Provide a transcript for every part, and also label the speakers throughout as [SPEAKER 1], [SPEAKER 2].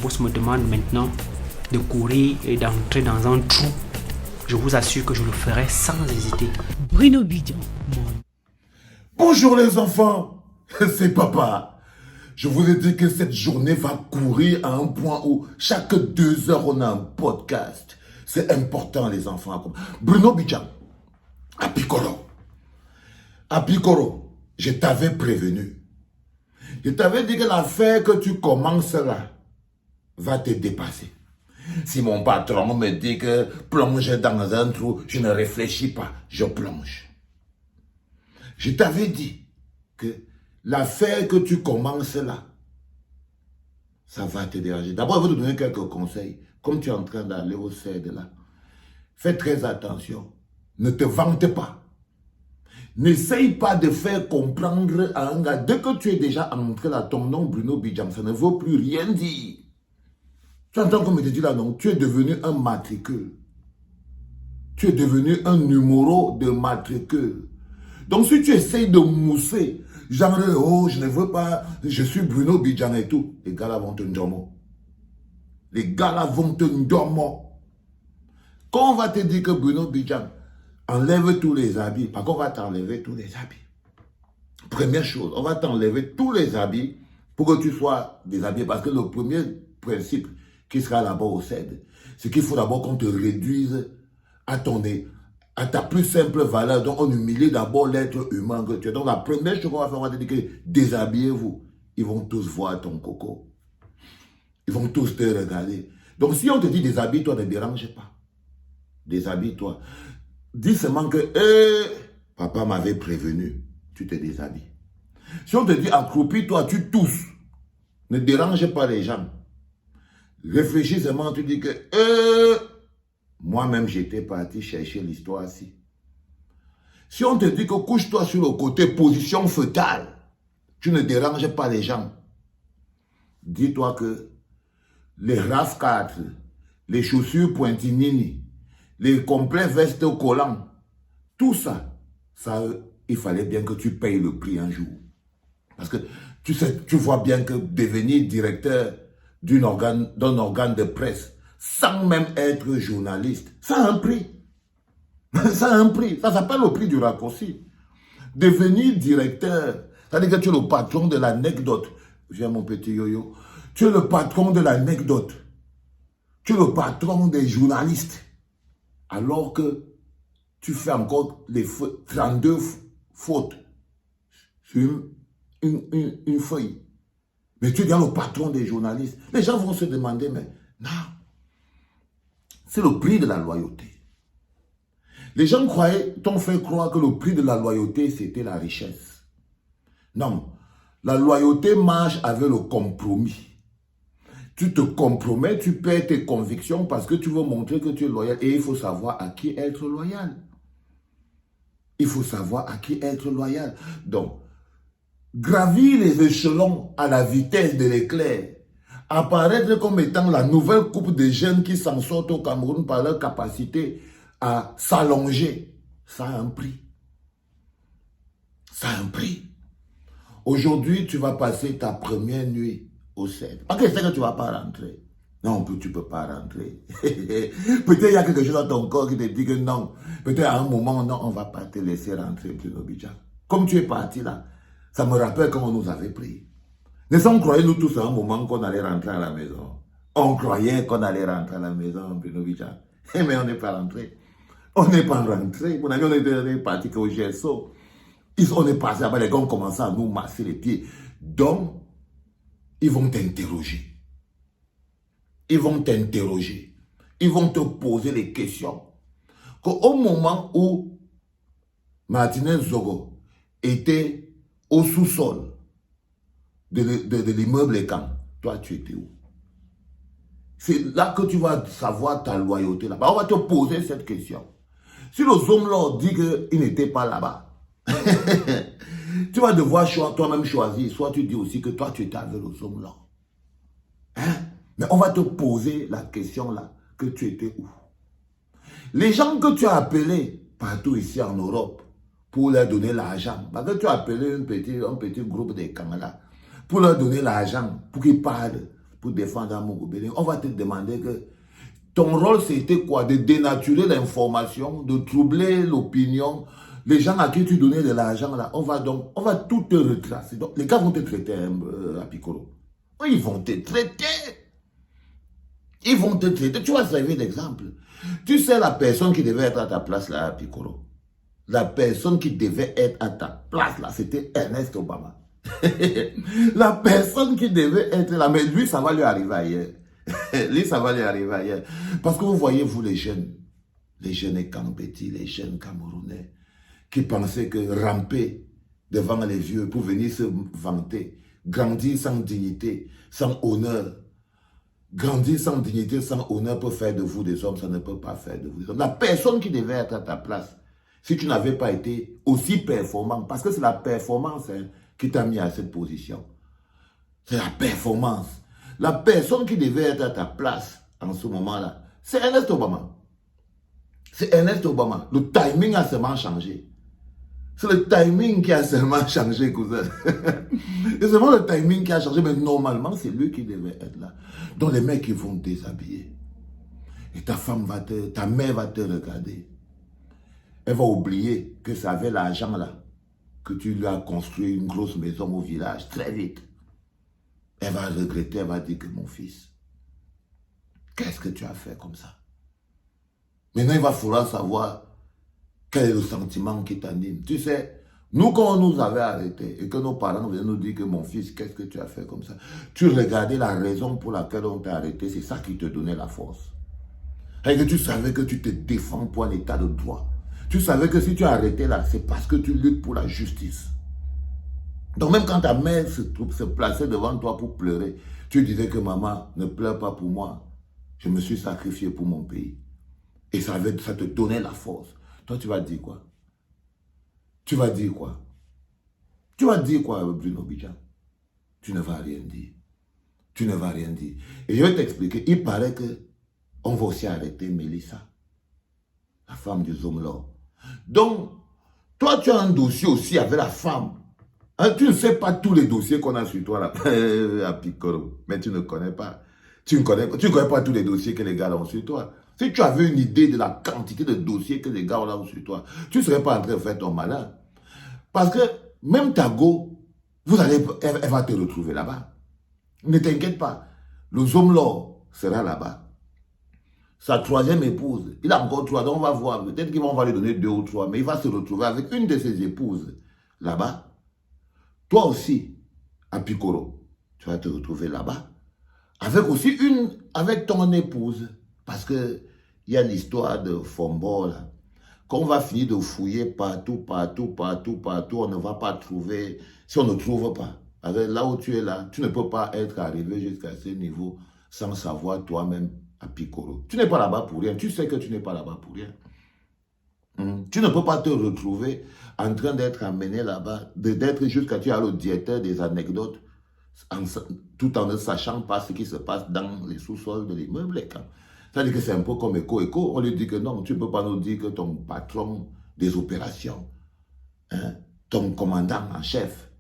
[SPEAKER 1] boss me demande maintenant de courir et d'entrer dans un trou, je vous assure que je le ferai sans hésiter.
[SPEAKER 2] Bruno Bidjan.
[SPEAKER 3] Bonjour les enfants, c'est papa. Je vous ai dit que cette journée va courir à un point où chaque 2 heures on a un podcast. C'est important les enfants. Bruno Bidjan, à Piccolo, je t'avais prévenu. Je t'avais dit que l'affaire que tu commences là va te dépasser. Si mon patron me dit que plonge dans un trou, je ne réfléchis pas, je plonge. Je t'avais dit que l'affaire que tu commences là, ça va te déranger. D'abord, je vais te donner quelques conseils. Comme tu es en train d'aller au CED là, fais très attention. Ne te vante pas. N'essaye pas de faire comprendre à un gars, dès que tu es déjà entré là, ton nom Bruno Bidjan, ça ne veut plus rien dire. Tu entends comme je te dis là, non? Tu es devenu un matricule. Tu es devenu un numéro de matricule. Donc si tu essayes de mousser, genre, oh, je ne veux pas, je suis Bruno Bidjan et tout, les gars là vont te ndormo. Les gars là vont te ndormo. Quand on va te dire que Bruno Bidjan, enlève tous les habits, par contre on va t'enlever tous les habits. Première chose, on va t'enlever tous les habits pour que tu sois déshabillé. Parce que le premier principe qui sera là-bas au CED, c'est qu'il faut d'abord qu'on te réduise à ta plus simple valeur. Donc on humilie d'abord l'être humain que tu es. Donc la première chose qu'on va faire, on va te dire que déshabillez-vous. Ils vont tous voir ton coco. Ils vont tous te regarder. Donc si on te dit déshabille-toi, ne dérange pas. Déshabille-toi. Dis seulement que papa m'avait prévenu, tu te déshabilles. Si on te dit accroupis-toi, tu tousses. Ne dérange pas les gens. Réfléchis seulement, tu dis que moi-même j'étais parti chercher l'histoire ici. Si on te dit que couche-toi sur le côté, position fœtale, tu ne déranges pas les gens. Dis-toi que les RAF 4, les chaussures pointinini, les complets vestes collants, tout ça, il fallait bien que tu payes le prix un jour. Parce que tu vois bien que devenir directeur d'un organe de presse, sans même être journaliste, ça a un prix. Ça a un prix. Ça s'appelle le prix du raccourci. Devenir directeur, ça veut dire que tu es le patron de l'anecdote. Viens mon petit yo-yo. Tu es le patron de l'anecdote. Tu es le patron des journalistes. Alors que tu fais encore les 32 fautes sur une feuille. Mais tu es déjà le patron des journalistes. Les gens vont se demander, mais non, c'est le prix de la loyauté. Les gens t'ont fait croire que le prix de la loyauté, c'était la richesse. Non, la loyauté marche avec le compromis. Tu te compromets, tu perds tes convictions parce que tu veux montrer que tu es loyal. Et il faut savoir à qui être loyal. Il faut savoir à qui être loyal. Donc, gravir les échelons à la vitesse de l'éclair, apparaître comme étant la nouvelle coupe de jeunes qui s'en sortent au Cameroun par leur capacité à s'allonger, ça a un prix. Ça a un prix. Aujourd'hui, tu vas passer ta première nuit au CED. Ok, c'est que tu ne vas pas rentrer. Non, tu ne peux pas rentrer. Peut-être il y a quelque chose dans ton corps qui te dit que non. Peut-être à un moment, non, on ne va pas te laisser rentrer, Bruno Bidjan. Comme tu es parti là, ça me rappelle comment on nous avait pris. On croyait nous tous à un moment qu'on allait rentrer à la maison. On croyait qu'on allait rentrer à la maison, Bruno Bidjan. Mais on n'est pas rentré. On n'est pas rentré. On était parti au GSO. On est passé après, les gars ont commencé à nous masser les pieds. Donc, ils vont t'interroger. Ils vont t'interroger. Ils vont te poser les questions. Qu'au moment où Martinez Zogo était au sous-sol de l'immeuble Camp, toi tu étais où? C'est là que tu vas savoir ta loyauté là-bas. On va te poser cette question. Si le Zomlord dit qu'il n'était pas là-bas, tu vas devoir toi-même choisir. Soit tu dis aussi que toi tu étais avec le Zomlord. Hein? Mais on va te poser la question là, que tu étais où? Les gens que tu as appelés partout ici en Europe pour leur donner l'argent, parce que tu as appelé un petit groupe de Kamala pour leur donner l'argent, pour qu'ils parlent pour défendre Amour Belling, on va te demander que ton rôle, c'était quoi? De dénaturer l'information, de troubler l'opinion. Les gens à qui tu donnais de l'argent, là, on va tout te retracer. Donc, les gars vont te traiter à Piccolo. Ils vont te traiter. Ils vont te traiter. Tu vas servir d'exemple. Tu sais la personne qui devait être à ta place, là, à Piccolo. La personne qui devait être à ta place, là, c'était Ernest Obama. La personne qui devait être là, mais lui, ça va lui arriver ailleurs. Lui, ça va lui arriver ailleurs. Parce que vous voyez, vous, les jeunes Campétis, les jeunes Camerounais, qui pensaient que ramper devant les vieux pour venir se vanter, grandir sans dignité, sans honneur, grandir sans dignité, sans honneur peut faire de vous des hommes, ça ne peut pas faire de vous des hommes. La personne qui devait être à ta place, si tu n'avais pas été aussi performant, parce que c'est la performance qui t'a mis à cette position. C'est la performance. La personne qui devait être à ta place en ce moment-là, c'est Ernest Obama. C'est Ernest Obama. Le timing a seulement changé. C'est le timing qui a seulement changé, cousin. C'est seulement le timing qui a changé, mais normalement, c'est lui qui devait être là. Donc les mecs, ils vont te déshabiller. Et ta mère va te regarder. Elle va oublier que ça avait l'argent là, que tu lui as construit une grosse maison au village, très vite. Elle va regretter, elle va dire que mon fils, qu'est-ce que tu as fait comme ça? Maintenant, il va falloir savoir quel est le sentiment qui t'anime. Tu sais, nous, quand on nous avait arrêtés et que nos parents venaient nous dire que mon fils, qu'est-ce que tu as fait comme ça? Tu regardais la raison pour laquelle on t'a arrêté, c'est ça qui te donnait la force. Et que tu savais que tu te défends pour un état de droit. Tu savais que si tu as arrêté là, c'est parce que tu luttes pour la justice. Donc même quand ta mère se plaçait devant toi pour pleurer, tu disais que maman, ne pleure pas pour moi. Je me suis sacrifié pour mon pays. Et ça te donnait la force. Toi, tu vas dire quoi? Tu vas dire quoi? Tu vas dire quoi, Bruno Bidjan? Tu ne vas rien dire. Tu ne vas rien dire. Et je vais t'expliquer. Il paraît que on va aussi arrêter Mélissa, la femme du Zomlor. Donc, toi, tu as un dossier aussi avec la femme. Hein, tu ne sais pas tous les dossiers qu'on a sur toi là, à Piccolo, mais tu ne connais pas. Tu ne connais pas tous les dossiers que les gars ont sur toi. Si tu avais une idée de la quantité de dossiers que les gars ont sur toi, tu ne serais pas en train de faire ton malin. Parce que même ta go, elle va te retrouver là-bas. Ne t'inquiète pas. Le Zomlor sera là-bas. Sa troisième épouse, il a encore 3, donc on va voir. Peut-être qu'on va lui donner 2 ou 3, mais il va se retrouver avec une de ses épouses là-bas. Toi aussi, à Piccolo, tu vas te retrouver là-bas. Avec ton épouse. Parce que il y a l'histoire de Fombo, là. Qu'on va finir de fouiller partout, on ne va pas trouver. Si on ne trouve pas, avec là où tu es là, tu ne peux pas être arrivé jusqu'à ce niveau sans savoir toi-même à Piccolo. Tu n'es pas là-bas pour rien. Tu sais que tu n'es pas là-bas pour rien. Tu ne peux pas te retrouver en train d'être amené là-bas, d'être jusqu'à tu as le directeur des anecdotes, tout en ne sachant pas ce qui se passe dans les sous-sols de l'immeuble. C'est-à-dire que c'est un peu comme Eco. On lui dit que non, tu ne peux pas nous dire que ton patron des opérations, hein, ton commandant en chef,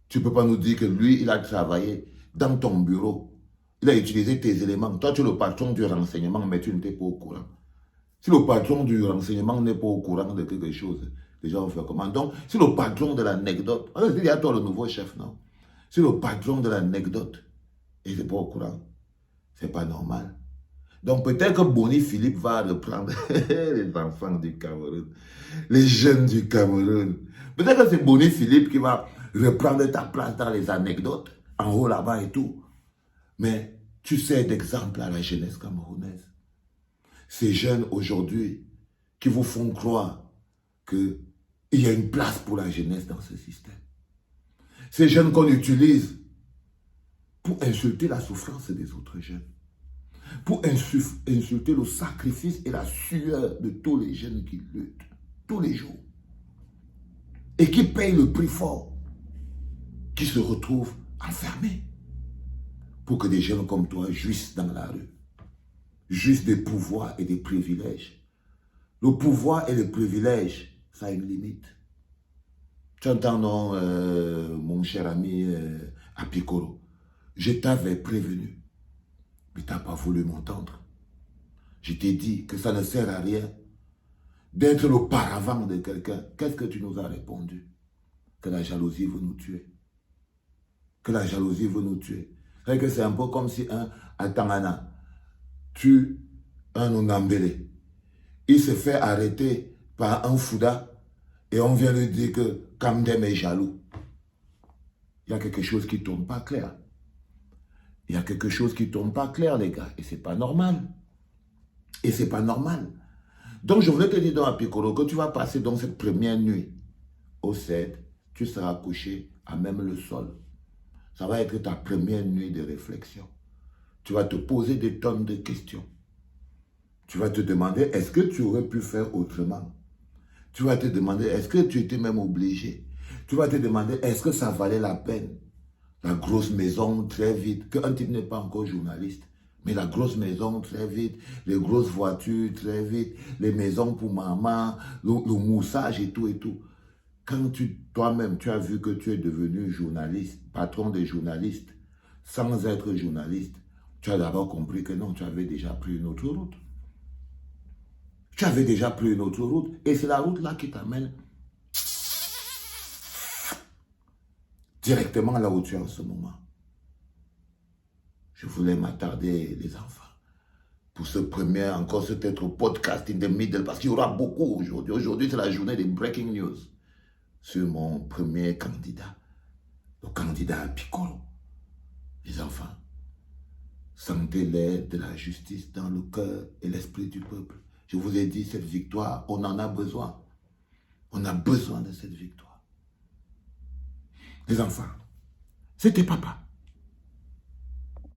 [SPEAKER 3] tu ne peux pas nous dire que lui, il a travaillé dans ton bureau. Il a utilisé tes éléments. Toi, tu es le patron du renseignement, mais tu n'étais pas au courant. Si le patron du renseignement n'est pas au courant de quelque chose, les gens vont faire comment? Donc, si le patron de l'anecdote, il y a toi le nouveau chef, non? Si le patron de l'anecdote n'est pas au courant, c'est pas normal. Donc, peut-être que Boni Philippe va reprendre les enfants du Cameroun, les jeunes du Cameroun. Peut-être que c'est Boni Philippe qui va reprendre ta place dans les anecdotes, en haut là-bas et tout. Mais tu sais d'exemple à la jeunesse camerounaise. Ces jeunes aujourd'hui qui vous font croire qu'il y a une place pour la jeunesse dans ce système. Ces jeunes qu'on utilise pour insulter la souffrance des autres jeunes. Pour insulter le sacrifice et la sueur de tous les jeunes qui luttent tous les jours. Et qui payent le prix fort. Qui se retrouvent enfermés. Pour que des jeunes comme toi jouissent dans la rue. Juste des pouvoirs et des privilèges. Le pouvoir et le privilège, ça a une limite. Tu entends, non, mon cher ami à Piccolo, je t'avais prévenu. Mais tu n'as pas voulu m'entendre. Je t'ai dit que ça ne sert à rien d'être le paravent de quelqu'un. Qu'est-ce que tu nous as répondu? Que la jalousie veut nous tuer. Que la jalousie veut nous tuer. C'est que c'est un peu comme si un Atangana tue un Onambélé. Il se fait arrêter par un Fouda et on vient lui dire que Kamdem est jaloux. Il y a quelque chose qui ne tourne pas clair. Il y a quelque chose qui ne tourne pas clair, les gars. Et ce n'est pas normal. Et ce n'est pas normal. Donc, je voulais te dire dans la Piccolo que tu vas passer dans cette première nuit au CED. Tu seras couché à même le sol. Ça va être ta première nuit de réflexion. Tu vas te poser des tonnes de questions. Tu vas te demander, est-ce que tu aurais pu faire autrement? Tu vas te demander, est-ce que tu étais même obligé? Tu vas te demander, est-ce que ça valait la peine? La grosse maison, très vite, qu'un type n'est pas encore journaliste, mais la grosse maison, très vite, les grosses voitures, très vite, les maisons pour maman, le moussage et tout et tout. Quand toi-même, tu as vu que tu es devenu journaliste, patron des journalistes, sans être journaliste, tu as d'abord compris que non, tu avais déjà pris une autre route. Tu avais déjà pris une autre route. Et c'est la route là qui t'amène directement là où tu es en ce moment. Je voulais m'attarder, les enfants, pour ce premier, encore peut-être podcast in the middle, parce qu'il y aura beaucoup aujourd'hui. Aujourd'hui, c'est la journée des breaking news sur mon premier candidat, le candidat à Piccolo. Les enfants, sentez l'aide de la justice dans le cœur et l'esprit du peuple. Je vous ai dit, cette victoire, on en a besoin. On a besoin de cette victoire. Les enfants, c'était papa.